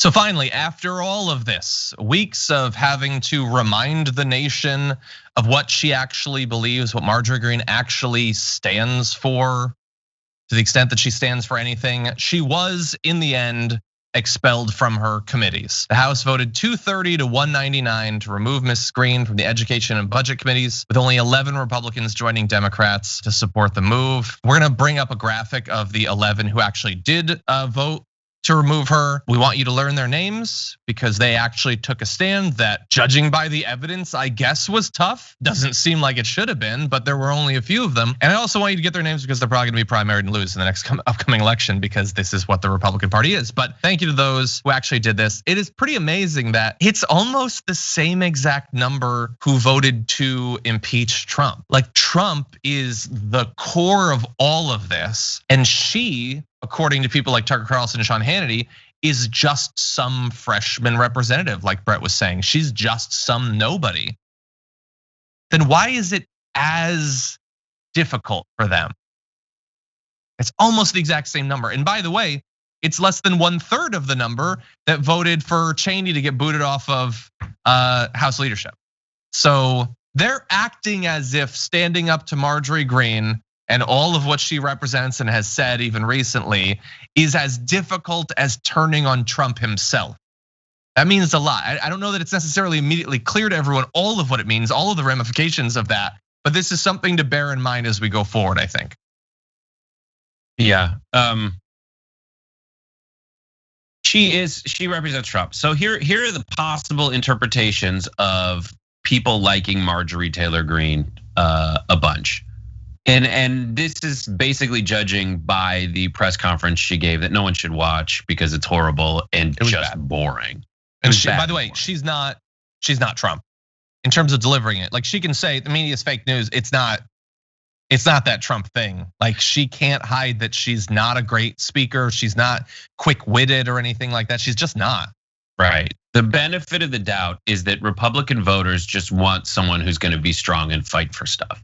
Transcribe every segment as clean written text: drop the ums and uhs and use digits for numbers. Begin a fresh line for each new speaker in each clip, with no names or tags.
So finally, after all of this, weeks of having to remind the nation of what she actually believes, what Marjorie Greene actually stands for, to the extent that she stands for anything, she was in the end expelled from her committees. The House voted 230 to 199 to remove Ms. Greene from the Education and Budget committees, with only 11 Republicans joining Democrats to support the move. We're gonna bring up a graphic of the 11 who actually did vote to remove her. We want you to learn their names because they actually took a stand that, judging by the evidence, I guess was tough. Doesn't seem like it should have been, but there were only a few of them. And I also want you to get their names because they're probably gonna be primaried and lose in the next upcoming election, because this is what the Republican Party is. But thank you to those who actually did this. It is pretty amazing that it's almost the same exact number who voted to impeach Trump. Like, Trump is the core of all of this, and she, according to people like Tucker Carlson and Sean Hannity, is just some freshman representative, like Brett was saying. She's just some nobody. Then why is it as difficult for them? It's almost the exact same number. And by the way, it's less than 1/3 of the number that voted for Cheney to get booted off of House leadership. So they're acting as if standing up to Marjorie Greene and all of what she represents and has said even recently is as difficult as turning on Trump himself. That means a lot. I don't know that it's necessarily immediately clear to everyone all of what it means, all of the ramifications of that, but this is something to bear in mind as we go forward, I think.
Yeah, she represents Trump. So here are the possible interpretations of people liking Marjorie Taylor Greene a bunch. And this is basically judging by the press conference she gave that no one should watch because it's horrible and just boring.
And by the way, she's not Trump in terms of delivering it. Like, she can say the media is fake news. It's not that Trump thing. Like, she can't hide that she's not a great speaker. She's not quick-witted or anything like that. She's just not.
Right. The benefit of the doubt is that Republican voters just want someone who's going to be strong and fight for stuff.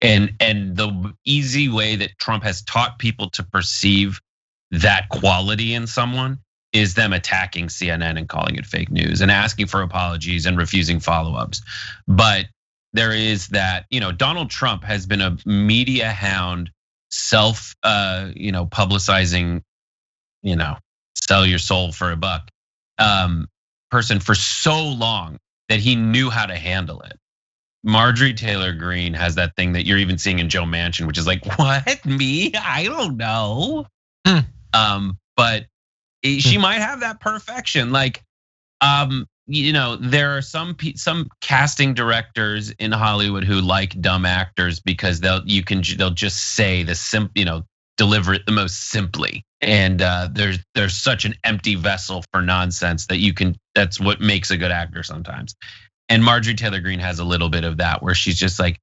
And the easy way that Trump has taught people to perceive that quality in someone is them attacking CNN and calling it fake news and asking for apologies and refusing follow-ups. But there is that, Donald Trump has been a media hound, publicizing, sell your soul for a buck person for so long that he knew how to handle it. Marjorie Taylor Greene has that thing that you're even seeing in Joe Manchin, which is like, what, me? I don't know. But she might have that perfection. Like, there are some casting directors in Hollywood who like dumb actors because they'll just say deliver it the most simply. And there's such an empty vessel for nonsense that that's what makes a good actor sometimes. And Marjorie Taylor Greene has a little bit of that, where she's just like,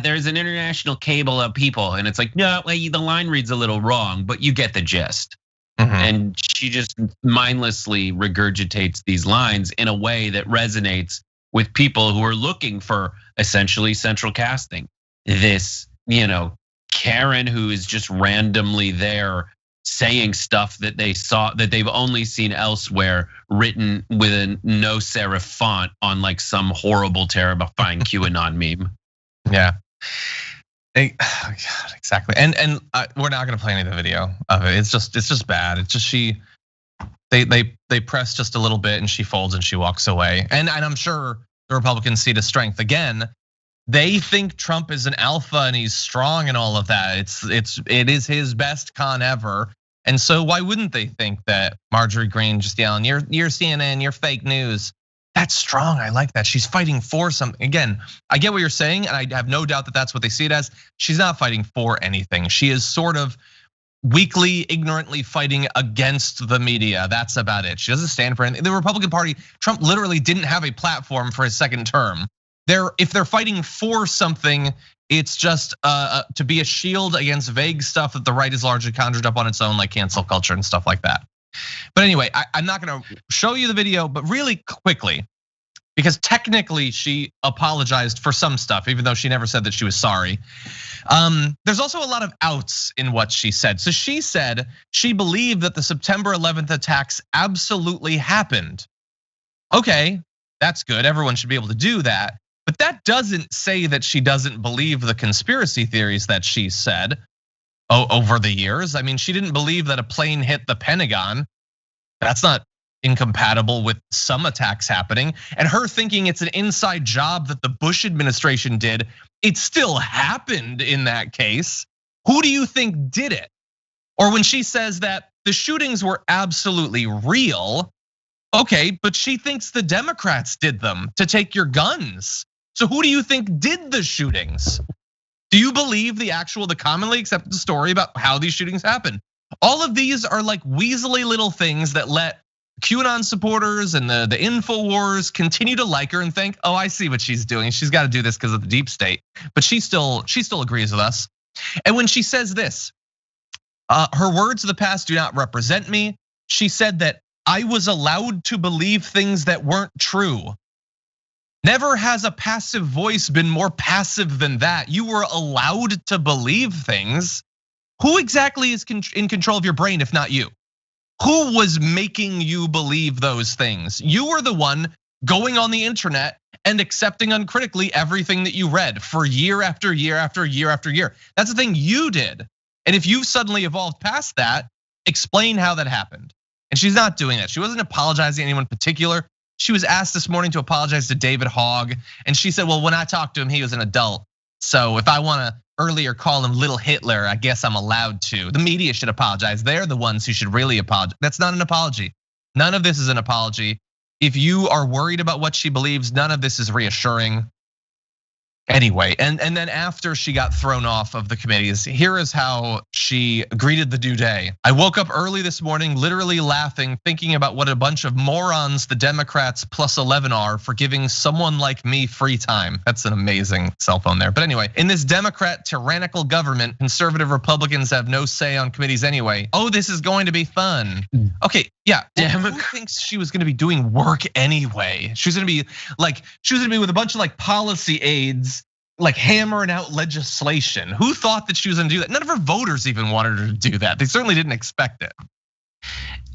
there's an international cable of people. And it's like, no, the line reads a little wrong, but you get the gist. And she just mindlessly regurgitates these lines in a way that resonates with people who are looking for essentially central casting. This, Karen who is just randomly there saying stuff that they've only seen elsewhere, written with a no serif font on like some horrible, terrifying QAnon meme.
Yeah, exactly. And we're not gonna play any of the video of it. It's just bad. It's just they press just a little bit and she folds and she walks away. And I'm sure the Republicans see the strength again. They think Trump is an alpha and he's strong and all of that. It is his best con ever. And so why wouldn't they think that Marjorie Greene just yelling, you're CNN, you're fake news? That's strong, I like that. She's fighting for something. Again, I get what you're saying, and I have no doubt that that's what they see it as. She's not fighting for anything. She is sort of weakly, ignorantly fighting against the media. That's about it. She doesn't stand for anything. The Republican Party, Trump literally didn't have a platform for his second term. If they're fighting for something, it's just to be a shield against vague stuff that the right has largely conjured up on its own, like cancel culture and stuff like that. But anyway, I'm not gonna show you the video, but really quickly, because technically she apologized for some stuff, even though she never said that she was sorry. There's also a lot of outs in what she said. So she said she believed that the September 11th attacks absolutely happened. Okay, that's good. Everyone should be able to do that. But that doesn't say that she doesn't believe the conspiracy theories that she said over the years. I mean, she didn't believe that a plane hit the Pentagon. That's not incompatible with some attacks happening. And her thinking it's an inside job that the Bush administration did, it still happened in that case. Who do you think did it? Or when she says that the shootings were absolutely real, okay, but she thinks the Democrats did them to take your guns. So who do you think did the shootings? Do you believe the commonly accepted story about how these shootings happen? All of these are like weaselly little things that let QAnon supporters and the InfoWars continue to like her and think, oh, I see what she's doing. She's got to do this because of the deep state. But she still agrees with us. And when she says this, her words of the past do not represent me. She said that I was allowed to believe things that weren't true. Never has a passive voice been more passive than that. You were allowed to believe things. Who exactly is in control of your brain if not you? Who was making you believe those things? You were the one going on the internet and accepting uncritically everything that you read for year after year after year after year. That's the thing you did. And if you've suddenly evolved past that, explain how that happened. And she's not doing that. She wasn't apologizing to anyone in particular. She was asked this morning to apologize to David Hogg. And she said, well, when I talked to him, he was an adult. So if I want to earlier call him Little Hitler, I guess I'm allowed to. The media should apologize. They're the ones who should really apologize. That's not an apology. None of this is an apology. If you are worried about what she believes, none of this is reassuring. Anyway, and then after she got thrown off of the committees, here is how she greeted the new day. I woke up early this morning, literally laughing, thinking about what a bunch of morons the Democrats plus 11 are for giving someone like me free time. That's an amazing cell phone there. But anyway, in this Democrat tyrannical government, conservative Republicans have no say on committees anyway. Oh, this is going to be fun. Okay, yeah. Who thinks she was going to be doing work anyway? She was going to be with a bunch of like policy aides, like hammering out legislation. Who thought that she was gonna do that? None of her voters even wanted her to do that. They certainly didn't expect it.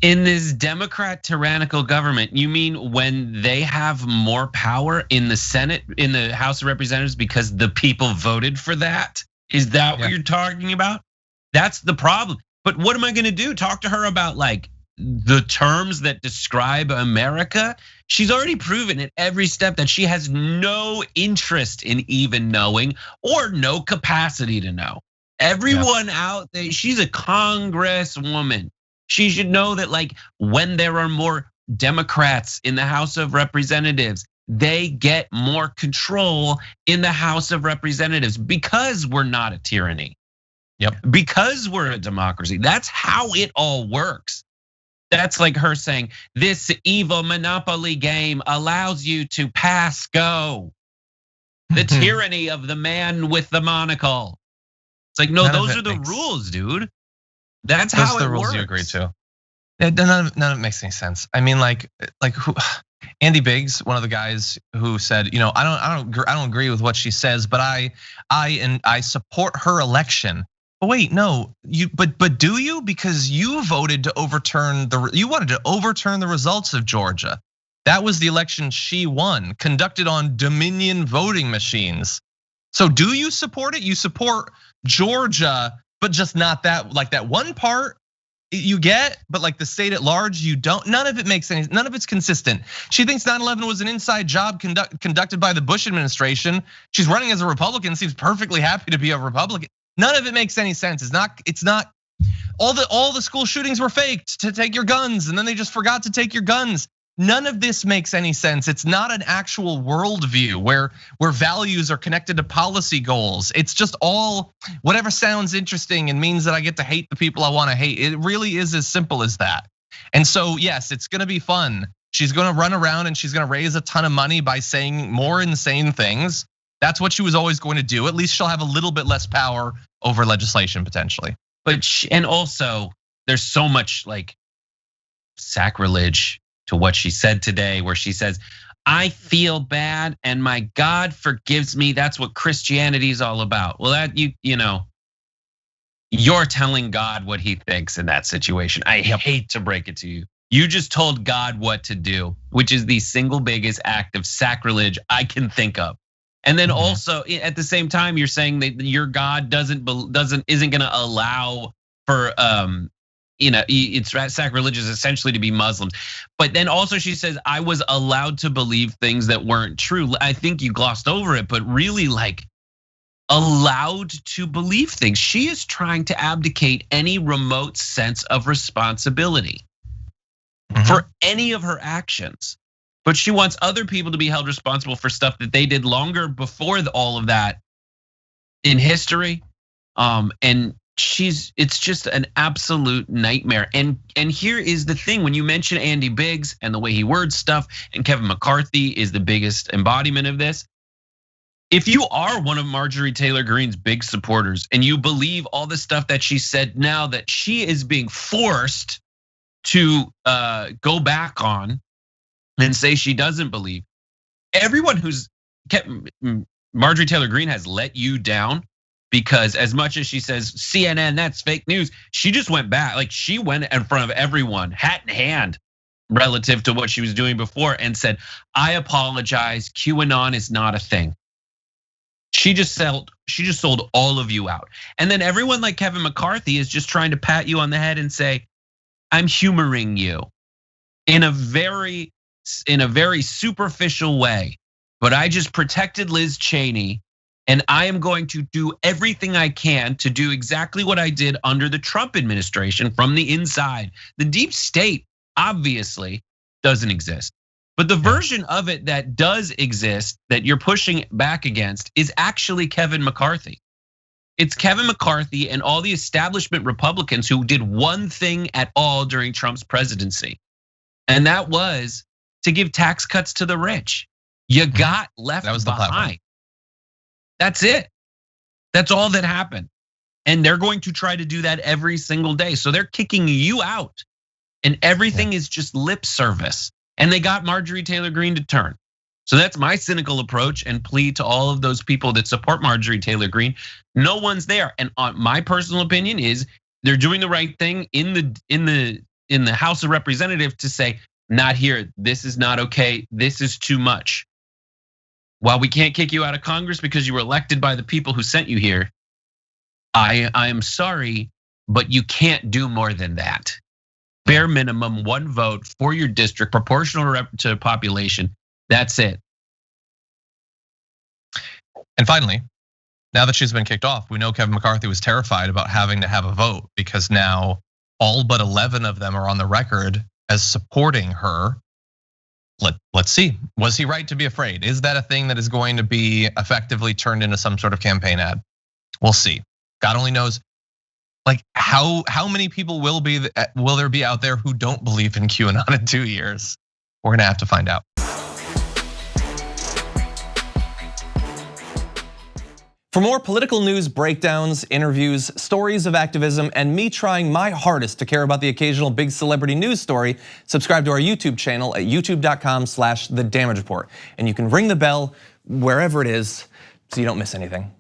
In this Democrat tyrannical government, you mean when they have more power in the Senate, in the House of Representatives because the people voted for that? Is that what you're talking about? That's the problem. But what am I gonna do? Talk to her about like the terms that describe America? She's already proven at every step that she has no interest in even knowing or no capacity to know. Everyone out there, she's a congresswoman. She should know that like when there are more Democrats in the House of Representatives, they get more control in the House of Representatives because we're not a tyranny.
Yep.
Because we're a democracy. That's how it all works. That's like her saying, this evil monopoly game allows you to pass go. The tyranny of the man with the monocle. It's like, no, those are the rules, dude. That's how it works. Those are the rules you agree to.
None of it makes any sense. I mean, like who? Andy Biggs, one of the guys who said, I don't agree with what she says, but I support her election. But wait, no, but do you? Because you voted to you wanted to overturn the results of Georgia. That was the election she won, conducted on Dominion voting machines. So do you support it? You support Georgia, but just not that, like that one part you get, but like the state at large, you don't. None of it makes any, none of it's consistent. She thinks 9/11 was an inside job conducted by the Bush administration. She's running as a Republican, seems perfectly happy to be a Republican. None of it makes any sense. It's not all the school shootings were faked to take your guns, and then they just forgot to take your guns. None of this makes any sense. It's not an actual worldview where values are connected to policy goals. It's just all whatever sounds interesting and means that I get to hate the people I want to hate. It really is as simple as that. And so yes, it's gonna be fun. She's gonna run around and she's gonna raise a ton of money by saying more insane things. That's what she was always going to do. At least she'll have a little bit less power over legislation potentially.
And also there's so much like sacrilege to what she said today, where she says, I feel bad and my God forgives me. That's what Christianity is all about. Well, that you're telling God what he thinks in that situation. I hate to break it to you. You just told God what to do, which is the single biggest act of sacrilege I can think of. And then also at the same time, you're saying that your God isn't gonna allow for it's sacrilegious essentially to be Muslims. But then also she says, I was allowed to believe things that weren't true. I think you glossed over it, but really like allowed to believe things. She is trying to abdicate any remote sense of responsibility for any of her actions. But she wants other people to be held responsible for stuff that they did longer before all of that in history. And it's just an absolute nightmare. And here is the thing, when you mention Andy Biggs and the way he words stuff, and Kevin McCarthy is the biggest embodiment of this. If you are one of Marjorie Taylor Greene's big supporters and you believe all the stuff that she said now that she is being forced to go back on and say she doesn't believe, everyone who's kept Marjorie Taylor Greene has let you down, because as much as she says CNN, that's fake news, she just went back. Like she went in front of everyone, hat in hand, relative to what she was doing before, and said, I apologize, QAnon is not a thing. She just sold all of you out. And then everyone like Kevin McCarthy is just trying to pat you on the head and say, I'm humoring you in a very superficial way. But I just protected Liz Cheney, and I am going to do everything I can to do exactly what I did under the Trump administration from the inside. The deep state obviously doesn't exist. But the version of it that does exist, that you're pushing back against, is actually Kevin McCarthy. It's Kevin McCarthy and all the establishment Republicans who did one thing at all during Trump's presidency. And that was to give tax cuts to the rich. You got left behind. That's it. That's all that happened. And they're going to try to do that every single day. So they're kicking you out. And everything is just lip service. And they got Marjorie Taylor Greene to turn. So that's my cynical approach and plea to all of those people that support Marjorie Taylor Greene. No one's there. And my personal opinion is they're doing the right thing in the House of Representatives to say, not here, this is not okay, this is too much. While we can't kick you out of Congress because you were elected by the people who sent you here, I am sorry, but you can't do more than that. Bare minimum, 1 vote for your district, proportional to population. That's it.
And finally, now that she's been kicked off, we know Kevin McCarthy was terrified about having to have a vote, because now all but 11 of them are on the record as supporting her. Let's see, was he right to be afraid? Is that a thing that is going to be effectively turned into some sort of campaign ad? We'll see. God only knows. Like how many people will there be out there who don't believe in QAnon in 2 years? We're gonna have to find out.
For more political news, breakdowns, interviews, stories of activism, and me trying my hardest to care about the occasional big celebrity news story, subscribe to our YouTube channel at youtube.com/The Damage Report. And you can ring the bell wherever it is so you don't miss anything.